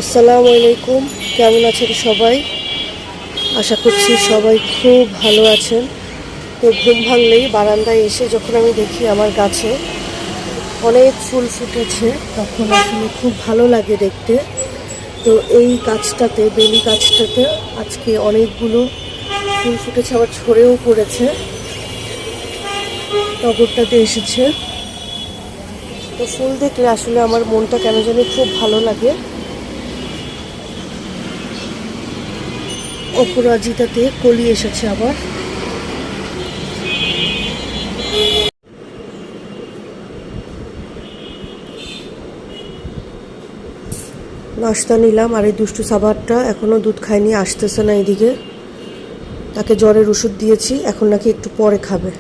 আসসালামু আলাইকুম, কেমন আছেন সবাই? আশা করছি সবাই খুব ভালো আছেন। তো ঘুম ভাঙলেই বারান্দায় এসে যখন আমি দেখি আমার গাছে অনেক ফুল ফুটেছে, তখন আসলে খুব ভালো লাগে দেখতে। তো এই গাছটাতে, বেলি গাছটাতে আজকে অনেকগুলো ফুল ফুটেছে, আবার ঝরেও পড়েছে। টগরটাতে এসেছে। তো ফুল দেখলে আসলে আমার মনটা কেন জানি খুব ভালো লাগে। অপরাজিতাতে কলি এসেছে আবার। নাস্তা নিলাম, আর এই দুষ্টু সাবারটা এখনও দুধ খায়নি, আসতেছে না এদিকে। তাকে জ্বরের ওষুধ দিয়েছি, এখন নাকি একটু পরে খাবে।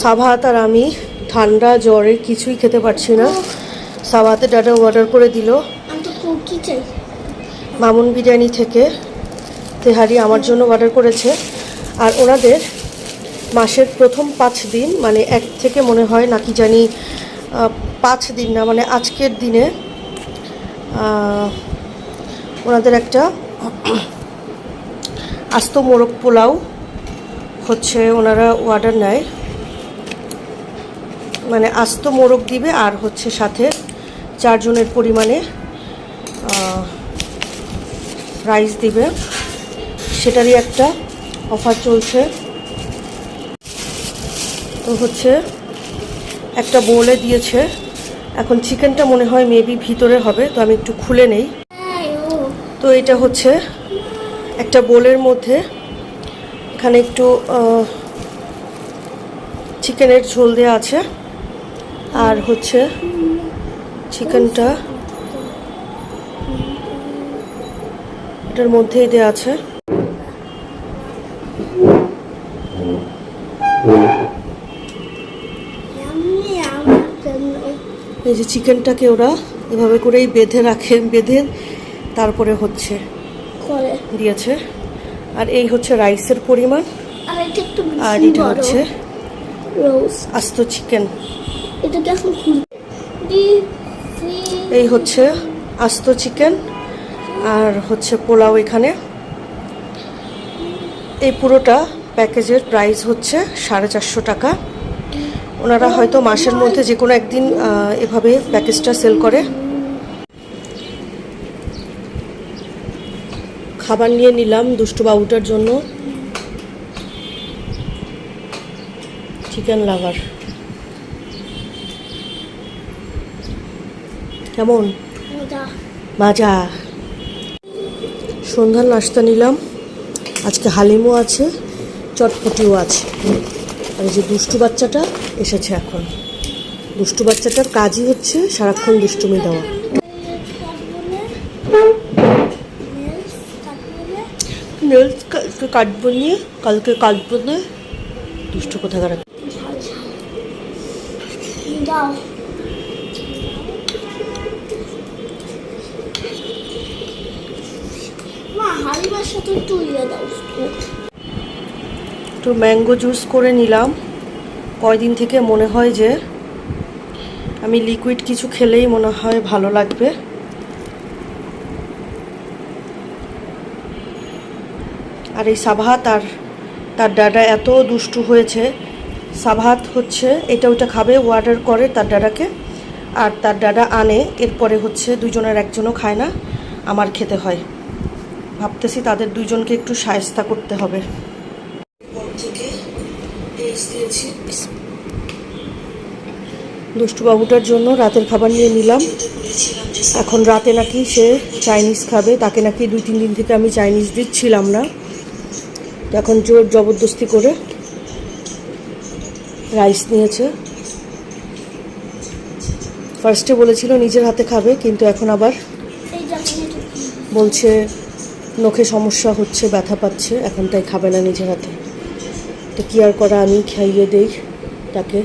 সাবাত আর আমি ঠান্ডা জ্বরে কিছুই খেতে পারছি না। সাবাতে ডাটা অর্ডার করে দিল মামুন বিরিয়ানি থেকে তেহারি, আমার জন্য অর্ডার করেছে। আর ওনাদের মাসের প্রথম 5 দিন, মানে 1 থেকে মনে হয় নাকি জানি 5 দিন না, মানে আজকের দিনে ওনাদের একটা আস্ত মোরগ পোলাও হচ্ছে ওনারা অর্ডার নেয়, মানে আস্ত মোরগ দিবে আর হচ্ছে সাথে 4 জনের পরিমাণে রাইস দিবে, সেটারই একটা অফার চলছে। তো হচ্ছে একটা বোলে দিয়েছে। এখন চিকেনটা মনে হয় মেবি ভিতরে হবে, তো আমি একটু খুলে নেই। তো এটা হচ্ছে একটা বোলের মধ্যে, এখানে একটু চিকেনের ঝোল দেওয়া আছে, আর হচ্ছে চিকেনটা এটার মধ্যেই দেওয়া আছে। এই যে চিকেনটাকে ওরা এভাবে করেই বেঁধে রাখে, বেঁধে তারপরে হচ্ছে দিয়েছে। আর এই হচ্ছে রাইসের পরিমাণ, আর এটা হচ্ছে আস্ত চিকেন। এই হচ্ছে আস্ত চিকেন আর হচ্ছে পোলাও এখানে। এই পুরোটা প্যাকেজের প্রাইস হচ্ছে 450 টাকা। ওনারা হয়তো মাসের মধ্যে যে কোনো একদিন এভাবে প্যাকেজটা সেল করে। খাবার নিয়ে নিলাম দুষ্টু বাবুটার জন্য, চিকেন লাভার। কেমন মজা। সন্ধ্যার নাস্তা নিলাম, আজকে হালিমও আছে, চটপটিও আছে। আর এই যে দুষ্টু বাচ্চাটা এসেছে এখন। দুষ্টু বাচ্চাটার কাজই হচ্ছে সারাক্ষণ দুষ্টুমি দেওয়া। নেলস কালকে কাটবো নিয়ে, কালকে কাটবো না, দুষ্টু কোথাকার। একটু ম্যাঙ্গো জুস করে নিলাম। কয়দিন থেকে মনে হয় যে আমি লিকুইড কিছু খেলেই মনে হয় ভালো লাগবে। আর এই সাবাত আর তার ডাডা এত দুষ্টু হয়েছে। সাবাত হচ্ছে এটা ওইটা খাবে, অর্ডার করে তার ডাডাকে, আর তার ডাডা আনে, এরপরে হচ্ছে দুজনের একজনও খায় না, আমার খেতে হয়। ভাবতেছি তাদের দুইজনকে একটু শায়েস্তা করতে হবে। দুষ্টু বাবুটার জন্য রাতের খাবার নিয়ে নিলাম। এখন রাতে নাকি সে চাইনিজ খাবে, তাকে নাকি 2-3 দিন থেকে আমি চাইনিজ দিচ্ছিলাম না, এখন জোর জবরদস্তি করে রাইস নিয়েছে। ফার্স্টে বলেছিল নিজের হাতে খাবে, কিন্তু এখন আবার বলছে নখে সমস্যা হচ্ছে, ব্যথা পাচ্ছে, এখন তাই খাবে না নিজের হাতে। তো কি আর করা, আমি খাইয়ে দেই তাকে।